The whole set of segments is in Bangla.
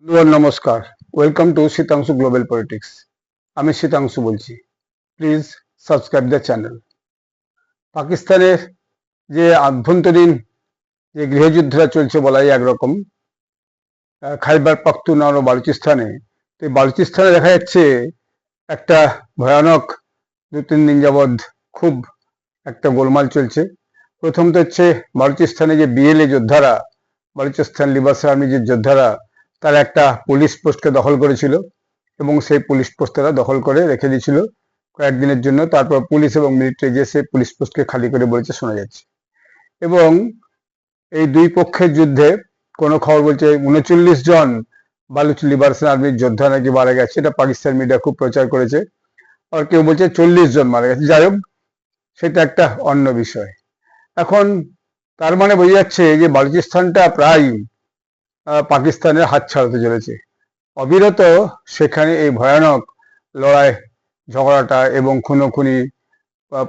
বন্ধুগণ নমস্কার, welcome to Sitanshu global politics. আমি শীতাংশু বলছি। Please subscribe the channel. পাকিস্তানের যে আভ্যন্তরীণ যে গৃহযুদ্ধটা চলছে বলাই একরকম, খাইবার পাখতুনখোয়া ও বালুচিস্তানে, তো বালুচিস্তানে দেখা যাচ্ছে একটা ভয়ানক 2-3 দিন যাবৎ খুব একটা গোলমাল চলছে। প্রথম তো হচ্ছে বালুচিস্তানে যে বিএলএ যোদ্ধারা, বালুচিস্তান লিবারেশন আর্মি যে যোদ্ধারা, তারা একটা পুলিশ পোস্টকে দখল করেছিল এবং সেই পুলিশ পোস্ট তারা দখল করে রেখে দিয়েছিল কয়েকদিনের জন্য। তারপর পুলিশ এবং মিলিটারি যে সেই পুলিশ পোস্টকে খালি করে বলেছে শোনা যাচ্ছে। এবং এই দুই পক্ষের যুদ্ধে কোনো খবর বলছে 39 জন বালুচ লিবারেশন আর্মির যোদ্ধা নাকি মারা গেছে, এটা পাকিস্তান মিডিয়া খুব প্রচার করেছে। আর কেউ বলছে 40 জন মারা গেছে। যাই হোক, সেটা একটা অন্য বিষয়। এখন তার মানে বোঝা যাচ্ছে যে বালুচিস্তানটা প্রায় পাকিস্তানের হাত ছাড়াতে চলেছে। অবিরত সেখানে এই ভয়ানক লড়াই ঝগড়াটা এবং খুনোখুনি,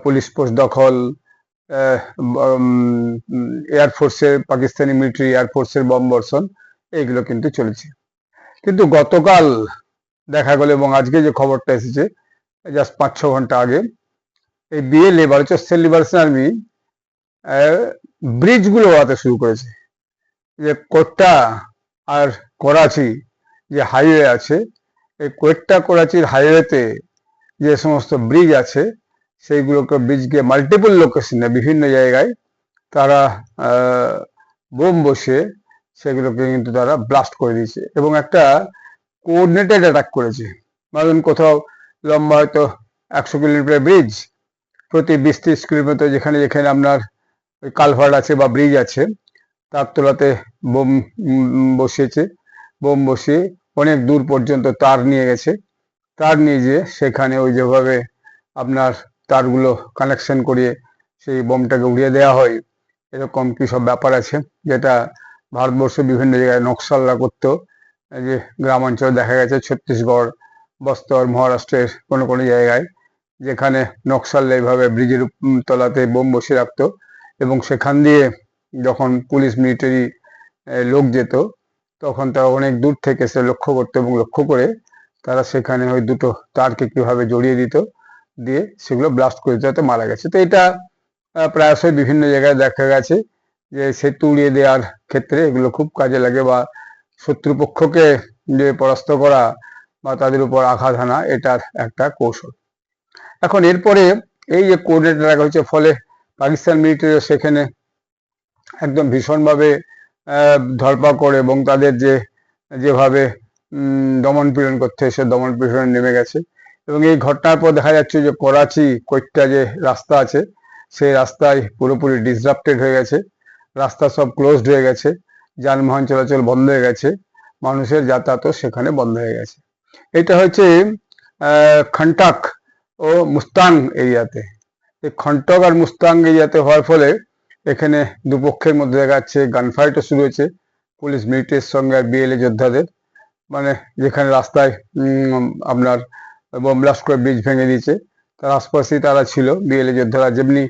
পুলিশ পোস্ট দখল, এয়ারফোর্সের, পাকিস্তানি মিলিটারি এয়ারফোর্সের বম বর্ষণ, এইগুলো কিন্তু চলেছে। কিন্তু গতকাল দেখা গেল এবং আজকে যে খবরটা এসেছে জাস্ট 5-6 ঘন্টা আগে, এই বিএলএ বালুচিস্তান লিবারেশন আর্মি ব্রিজগুলো ওড়াতে শুরু করেছে। যে কোট্টা আর করাচি যে হাইওয়ে আছে, এই কোয়েট্টা করাচির হাইওয়েতে যে সমস্ত ব্রিজ আছে, সেইগুলোকে ব্রিজকে মাল্টিপল লোকেশনে বিভিন্ন জায়গায় তারা বোম বসে সেগুলোকে কিন্তু তারা ব্লাস্ট করে দিয়েছে এবং একটা কোঅর্ডিনেটেড অ্যাটাক করেছে। ধরুন কোথাও লম্বা হয়তো 100 কিলোমিটার ব্রিজ, প্রতি 20-30 কিলোমিটার যেখানে যেখানে আপনার ওই কালভার্ট আছে বা ব্রিজ আছে, তার তলাতে বোম বসিয়েছে। বোম বসিয়ে অনেক দূর পর্যন্ত তার নিয়ে গেছে। তার নিয়ে যেয়ে সেখানে ওই যেভাবে আপনার তারগুলো কানেকশন করিয়ে সেই বোমটাকে উড়িয়ে দেওয়া হয়, এরকম কি সব ব্যাপার আছে, যেটা ভারতবর্ষের বিভিন্ন জায়গায় নকশালরা করতো। যে গ্রাম অঞ্চলে দেখা গেছে ছত্তিশগড়, বস্তর, মহারাষ্ট্রের কোনো কোনো জায়গায় যেখানে নকশালরা এইভাবে ব্রিজের তলাতে বোম বসিয়ে রাখতো এবং সেখান দিয়ে যখন পুলিশ মিলিটারি লোক যেত তখন তারা অনেক দূর থেকে সে লক্ষ্য করতো এবং লক্ষ্য করে তারা সেখানে ওই দুটো তারকে কিভাবে জড়িয়ে দিত, দিয়ে সেগুলো ব্লাস্ট করে দিতে মারা গেছে। তো এটা প্রায়শই বিভিন্ন জায়গায় দেখা গেছে যে সেতু উড়িয়ে দেওয়ার ক্ষেত্রে এগুলো খুব কাজে লাগে, বা শত্রুপক্ষকে যে পরাস্ত করা বা তাদের উপর আঘাত হানা, এটার একটা কৌশল। এখন এরপরে এই যে কোঅর্ডিনেট রাখা হয়েছে, ফলে পাকিস্তান মিলিটারিও সেখানে একদম ভীষণভাবে ধরপাকড় এবং তাদের যেভাবে দমন পীড়ন করতে সে দমন পীড়নে নেমে গেছে। এবং এই ঘটনার পর দেখা যাচ্ছে যে করাচি কোয়েট্টা যে রাস্তা আছে, সেই রাস্তায় পুরোপুরি ডিসরাপ্টেড হয়ে গেছে, রাস্তা সব ক্লোজড হয়ে গেছে, যানবাহন চলাচল বন্ধ হয়ে গেছে, মানুষের যাতায়াতও সেখানে বন্ধ হয়ে গেছে। এটা হচ্ছে খন্টাক ও মুস্তাং এরিয়াতে। এই খন্টক আর মুস্তাং এরিয়াতে হওয়ার ফলে এখানে দুপক্ষের মধ্যে দেখা যাচ্ছে গানফাইটও শুরু হয়েছে পুলিশ মিলিটারির সঙ্গে আর বিএলএ যোদ্ধাদের। মানে যেখানে রাস্তায় আপনার বোম ব্লাস্ট করে ব্রিজ ভেঙে দিয়েছে, তার আশপাশেই তারা ছিল বিএলএ যোদ্ধারা। যেমনি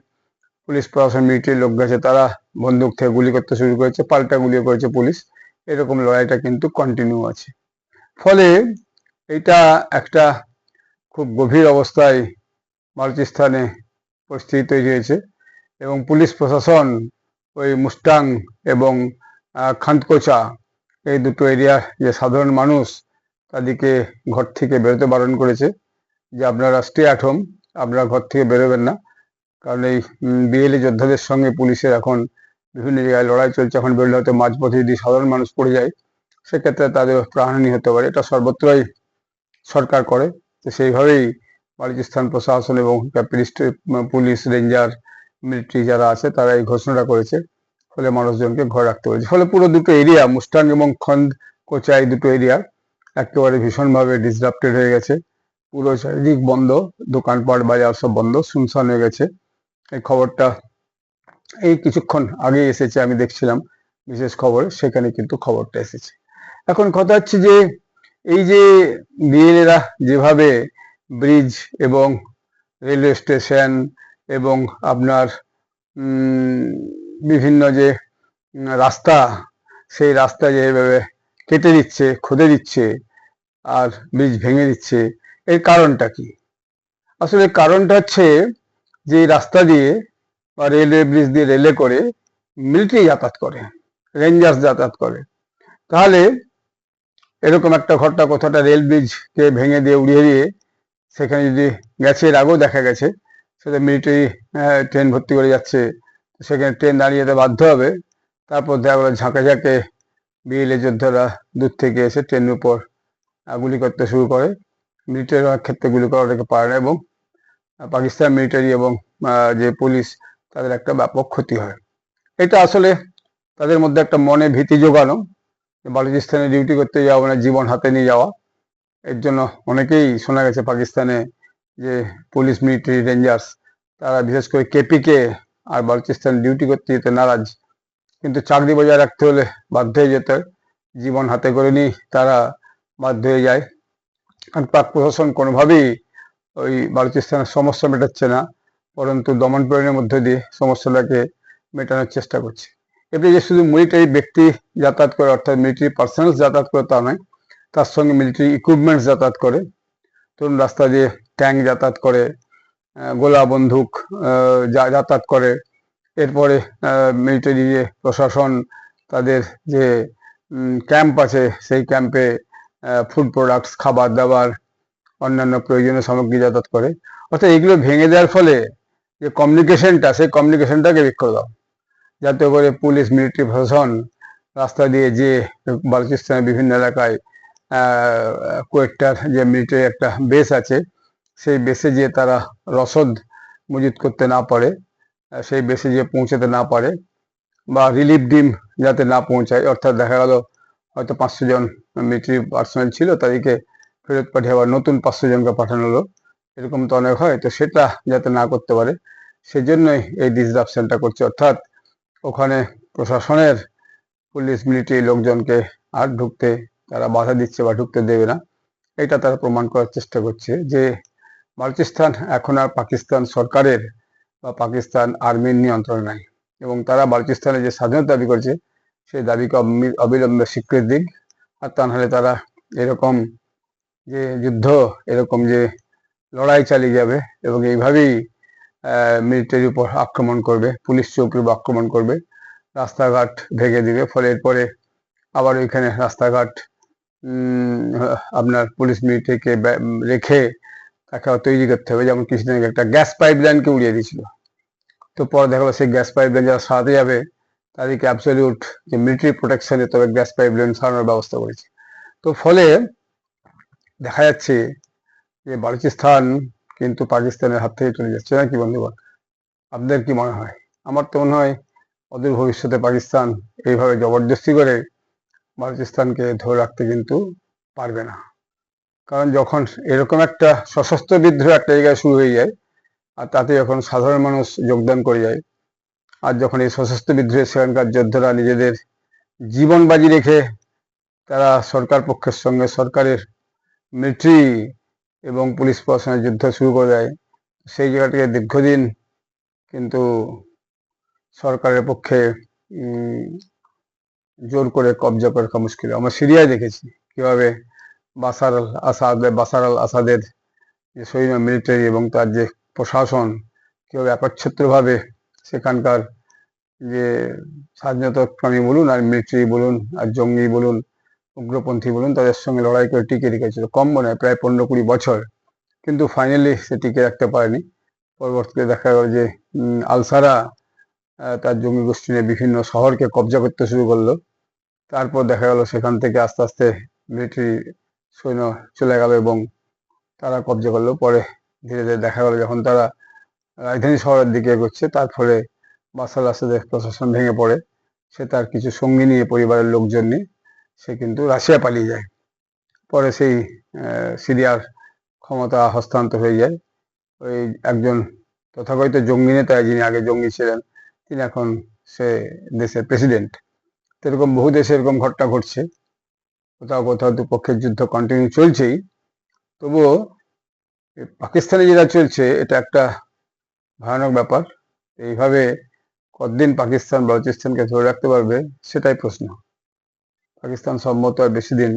পুলিশ প্রশাসন মিলিটারির লোক গেছে, তারা বন্দুক থেকে গুলি করতে শুরু করেছে, পাল্টা গুলিও করেছে পুলিশ। এরকম লড়াইটা কিন্তু কন্টিনিউ আছে। ফলে এটা একটা খুব গভীর অবস্থায় বালুচিস্তানে পরিস্থিতি তৈরি হয়েছে এবং পুলিশ প্রশাসন ওই মুস্তাং এবং খান্তকোচা, এই দুটো এরিয়ার যে সাধারণ মানুষ, তাদেরকে ঘর থেকে বেরোতে বারণ করেছে যে আপনারা স্টে অ্যাট হোম, আপনারা ঘর থেকে বেরোবেন না। কারণ এই বিএলএ যোদ্ধাদের সঙ্গে পুলিশের এখন বিভিন্ন জায়গায় লড়াই চলছে। এখন বেরোলে হয়তো মাঝপথে যদি সাধারণ মানুষ পড়ে যায়, সেক্ষেত্রে তাদের প্রাণহানি হতে পারে। এটা সর্বত্রই সরকার করে। তো সেইভাবেই বালুচিস্তান প্রশাসন এবং পুলিশ, রেঞ্জার, মিলিটারি যারা আছে তারা এই ঘোষণাটা করেছে। ফলে মানুষজনকে ঘরে রাখতে পেরেছে। ফলে পুরো দুটো এরিয়া, মুস্তাং এবং খন্দকোচা, এই দুটো এরিয়া একেবারে ভীষণভাবে ডিসরাপ্টেড হয়ে গেছে। পুরো চারিদিক বন্ধ, দোকানপাট বাজার সব বন্ধ, শুনশান হয়ে গেছে। এই খবরটা এই কিছুক্ষণ আগে এসেছে, আমি দেখছিলাম বিশেষ খবরে, সেখানে কিন্তু খবরটা এসেছে। এখন কথা হচ্ছে যে এই যে বিএলএরা যেভাবে ব্রিজ এবং রেলওয়ে স্টেশন এবং আপনার বিভিন্ন যে রাস্তা, সেই রাস্তা যেভাবে কেটে দিচ্ছে, খুদে দিচ্ছে আর ব্রিজ ভেঙে দিচ্ছে, এর কারণটা কি? আসলে কারণটা হচ্ছে যে এই রাস্তা দিয়ে বা রেলওয়ে ব্রিজ দিয়ে রেলে করে মিলিটারি যাতায়াত করে, রেঞ্জার্স যাতায়াত করে। তাহলে এরকম একটা ঘটনা, কোথাটা রেল ব্রিজকে ভেঙে দিয়ে উড়িয়ে দিয়ে সেখানে যদি গেছে, এর আগেও দেখা গেছে, সেটা মিলিটারি ট্রেন ভর্তি করে যাচ্ছে, সেখানে ট্রেন দাঁড়িয়ে যেতে বাধ্য হবে। তারপর দেখা গেলো ঝাঁকে ঝাঁকে বিএলএ যোদ্ধারা দূর থেকে এসে ট্রেনের উপর গুলি করতে শুরু করে। মিলিটারি ক্ষেত্রে গুলি করা ওটাকে পারে না, এবং পাকিস্তান মিলিটারি এবং যে পুলিশ, তাদের একটা ব্যাপক ক্ষতি হয়। এটা আসলে তাদের মধ্যে একটা মনে ভীতি জোগানো, বালুচিস্তানে ডিউটি করতে যাওয়া মানে জীবন হাতে নিয়ে যাওয়া। এর জন্য অনেকেই শোনা গেছে পাকিস্তানে যে পুলিশ, মিলিটারি, রেঞ্জার্স, তারা বিশেষ করে কেপিকে আর বালুচিস্তান ডিউটি করতে যেতে নারাজ, কিন্তু চাকরি বজায় রাখতে হলে বাধ্য হয়ে যেতে হয়, জীবন হাতে করে নিয়ে তারা বাধ্য হয়ে যায়। আর পাক প্রশাসন কোনোভাবেই ওই বালুচিস্তানের সমস্যা মেটাচ্ছে না, পরন্তু দমন পীড়নের মধ্য দিয়ে সমস্যাটাকে মেটানোর চেষ্টা করছে। এতে যে শুধু মিলিটারি ব্যক্তি যাতায়াত করে, অর্থাৎ মিলিটারি পার্সোনালস যাতায়াত করে তা নয়, তার সঙ্গে মিলিটারি ইকুইপমেন্টস যাতায়াত করে। ধরুন রাস্তা দিয়ে ট্যাঙ্ক যাতায়াত করে, গোলা বন্দুক যাতায়াত করে। এরপরে মিলিটারি যে প্রশাসন, তাদের যে ক্যাম্প আছে, সেই ক্যাম্পে ফুড প্রোডাক্টস, খাবার দাবার, অন্যান্য প্রয়োজনীয় সামগ্রী যাতায়াত করে। অর্থাৎ এগুলো ভেঙে দেওয়ার ফলে যে কমিউনিকেশনটা, সেই কমিউনিকেশনটাকে বিক্ষত দাও, যাতে করে পুলিশ, মিলিটারি প্রশাসন রাস্তা দিয়ে যে বালুচিস্তানের বিভিন্ন এলাকায় কোয়েটার যে মিলিটারি একটা বেস আছে, সেই বেসে যে তারা রসদ মজুত করতে না পারে, সেই বেসে যে পৌঁছাতে না পারে, বা রিলিফ টিম যাতে না পৌঁছায়, অর্থাৎ দেখা গেল হয়তো 500 জন মিলিটারি পার্সোনাল ছিল, তাদেরকে ফেরত পাঠিয়ে আবার নতুন 500 জনকে পাঠানো হলো, এরকম তো অনেক হয়। তো সেটা যাতে না করতে পারে, সেজন্যই এই ডিসরাপশনটা করছে। অর্থাৎ ওখানে প্রশাসনের পুলিশ, মিলিটারি লোকজনকে আর ঢুকতে তারা বাধা দিচ্ছে বা ঢুকতে দেবে না। এটা তারা প্রমাণ করার চেষ্টা করছে যে বালুচিস্তান এখন আর পাকিস্তান সরকারের বা পাকিস্তান আর্মির নিয়ন্ত্রণে নাই, এবং তারা বালুচিস্তানের যে স্বাধীনতা দাবি করছে, সেই দাবিকে অবিলম্বে স্বীকৃতি দিক। আর তা নাহলে তারা এরকম যে যুদ্ধ, এরকম যে লড়াই চালিয়ে যাবে, এবং এইভাবেই মিলিটারির উপর আক্রমণ করবে, পুলিশ চৌকির উপর আক্রমণ করবে, রাস্তাঘাট ভেঙে দিবে। ফলে এরপরে আবার ওইখানে রাস্তাঘাট আপনার পুলিশ, মিলিটারিকে রেখে তাকে তৈরি করতে হবে। যেমন কিছুদিন আগে একটা গ্যাস পাইপ লাইনকে উড়িয়ে দিয়েছিল, তো পরে দেখা গেলো সেই গ্যাস পাইপ লাইন যারা সারাতে যাবে, তাদেরকে অ্যাবসলিউট যে মিলিটারি প্রোটেকশনে তবে গ্যাস পাইপ লাইন সারানোর ব্যবস্থা করেছে। তো ফলে দেখা যাচ্ছে যে বালুচিস্তান কিন্তু পাকিস্তানের হাত থেকে চলে যাচ্ছে, না কি বন্ধুগণ? আপনাদের কি মনে হয়? আমার তো মনে হয় অদূর ভবিষ্যতে পাকিস্তান এইভাবে জবরদস্তি করে বালুচিস্তানকে ধরে রাখতে কিন্তু পারবে না। কারণ যখন এরকম একটা সশস্ত্র বিদ্রোহ একটা জায়গায় শুরু হয়ে যায়, আর তাতে যখন সাধারণ মানুষ যোগদান করে যায়, আর যখন এই সশস্ত্র বিদ্রোহে সেখানকার যোদ্ধারা নিজেদের জীবন বাজি রেখে তারা সরকার পক্ষের সঙ্গে সরকারের মিলিটারি এবং পুলিশ প্রশাসনের যুদ্ধ শুরু করে দেয়, সেই জায়গাটিকে দীর্ঘদিন কিন্তু সরকারের পক্ষে জোর করে কবজা করে রাখা মুশকিল। আমরা সিরিয়ায় দেখেছি কিভাবে বাশার আল আসাদের যে সৈন্য, মিলিটারি এবং তার যে প্রশাসন কিভাবে একচ্ছত্রভাবে সেখানকার যে স্বাধীনতাকামী বলুন, আর মিলিটারি বলুন, আর জঙ্গি বলুন, উগ্রপন্থী বলুন, তাদের সঙ্গে লড়াই করে টিকে রেখেছিল। কম মনে হয় প্রায় 15-20 বছর, কিন্তু ফাইনালি সে টিকে রাখতে পারেনি। পরবর্তীতে দেখা গেল যে আলসারা তার জঙ্গি গোষ্ঠী নিয়ে বিভিন্ন শহরকে কবজা করতে শুরু করলো। তারপর দেখা গেল সেখান থেকে আস্তে আস্তে মিলিটারি সৈন্য চলে গেল এবং তারা কবজা করলো। পরে ধীরে ধীরে দেখা গেল যখন তারা রাজধানী শহরের দিকে এগোচ্ছে, তার ফলে বাশার আল আসাদের প্রশাসন ভেঙে পড়ে। সে তার কিছু সঙ্গী নিয়ে, পরিবারের লোকজন নিয়ে সে কিন্তু রাশিয়া পালিয়ে যায়। পরে সেই সিরিয়ার ক্ষমতা হস্তান্তর হয়ে যায় ওই একজন তথাকথিত জঙ্গি নেতা, যিনি আগে জঙ্গি ছিলেন, তিনি এখন সে দেশের প্রেসিডেন্ট। এরকম বহু দেশে এরকম ঘটনা ঘটছে, কোথাও কোথাও দুপক্ষের যুদ্ধ কন্টিনিউ চলছেই। তবুও পাকিস্তানে যেটা চলছে, এটা একটা ভয়ানক ব্যাপার। এইভাবে কতদিন পাকিস্তান বালুচিস্তানকে ধরে রাখতে পারবে, সেটাই প্রশ্ন। পাকিস্তান সম্মত আর বেশি দিন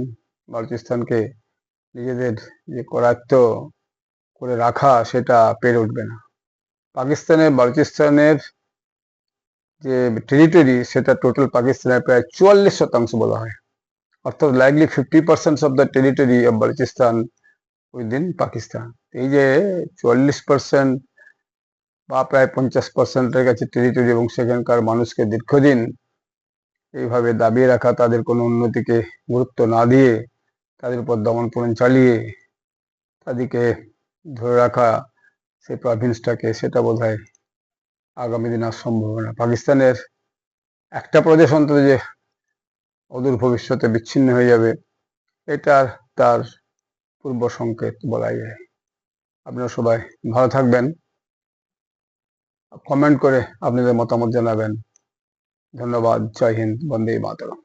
বালুচিস্তানকে নিজেদের যে করায়ত্ত করে রাখা সেটা পেরে উঠবে না। বালুচিস্তানের যে টেরিটরি সেটা টোটাল পাকিস্তানের প্রায় 44% বলা হয়, অর্থাৎ likely 50% of the territory of Balochistan within Pakistan. এই যে 44% বা প্রায় 50%-এর কাছে টেরিটরি এবং সেখানকার মানুষকে দীর্ঘদিন এইভাবে দাবিয়ে রাখা, তাদের কোনো উন্নতিকে গুরুত্ব না দিয়ে তাদের উপর দমনপীড়ন চালিয়ে তাদেরকে ধরে রাখা সেই প্রভিন্সটাকে, সেটা বোধহয় আগামী দিন আর সম্ভব হবে না। পাকিস্তানের একটা প্রদেশ অন্তত যে অদূর ভবিষ্যতে বিচ্ছিন্ন হয়ে যাবে, এটা তার পূর্ব সংকেত বলাই যায়। আপনারা সবাই ভালো থাকবেন, কমেন্ট করে আপনাদের মতামত জানাবেন। ধন্যবাদ। জয় হিন্দ, বন্দে মাতরম।